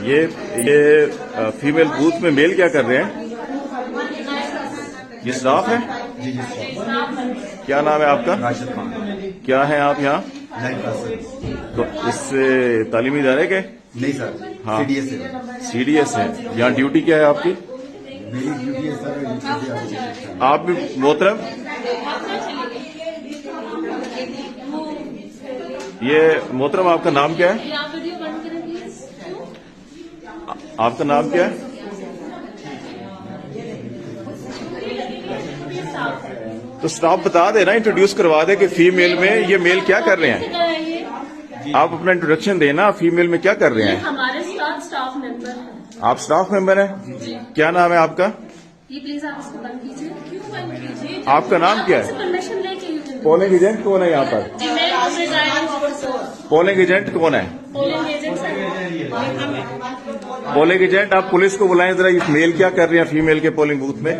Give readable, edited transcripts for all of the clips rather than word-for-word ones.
ये female booth में mail क्या कर रहे हैं? ये स्टाफ है? जी जी सर। क्या नाम है आपका? राशिद खान। क्या है आप यहाँ? Line class. तो इससे तालीमी इदारे के? नहीं सर, हाँ। सीडीएस है। सीडीएस है। यहाँ ड्यूटी क्या है आपकी? मेरी ड्यूटी है सर। आप भी मोहतरम, ये मोहतरम आपका नाम क्या है? आपका नाम क्या है? तो स्टाफ बता दे ना, इंट्रोड्यूस करवा दे कि फीमेल में ये मेल क्या कर रहे हैं। आप अपना इंट्रोडक्शन देना, फीमेल में क्या कर रहे हैं? हमारे स्टाफ मेंबर हैं। आप स्टाफ मेंबर हैं? क्या नाम है आपका? ये प्लीज आप इसको बंद कीजिए। क्यों बंद कीजिए? आपका नाम क्या है? परमिशन लेके पोलिंग एजेंट कौन है यहाँ पर? पोलिंग एजेंट कौन है? पोलिंग एजेंट पोलिंग एजेंट, आप पुलिस को बुलाएं जरा, ये मेल क्या कर रहे हैं फीमेल के पोलिंग बूथ में?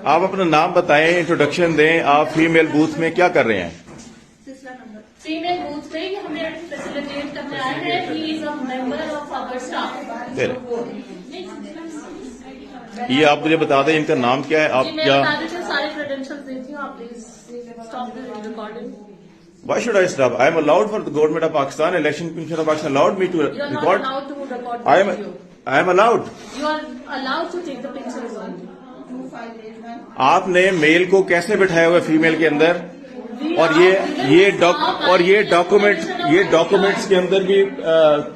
आप अपना नाम बताएं, इंट्रोडक्शन दें, आप फीमेल बूथ में क्या कर रहे हैं? फीमेल बूथ में हमें फैसिलिटेट करने आए हैं। He is a member of our staff. ये आप मुझे बता दें इनका नाम क्या है? आप क्या सारे क्रेडेंशियल्स देती हूँ। आप please stop the recording. Why should I stop? I am allowed for the government of Pakistan, Election Commission of Pakistan allowed me to You are not record. allowed to record I the am video. I am allowed. You are allowed to take the pictures only. आपने mail को कैसे बिठाया हुआ female के अंदर? और ये documents के अंदर भी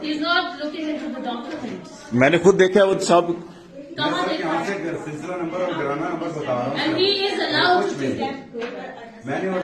He is not looking into the documents. मैंने खुद देखा वो सब। कहाँ देखा? सिलसिला नंबर और घराना नंबर बता रहा हूँ। And he is allowed to take it. मैंने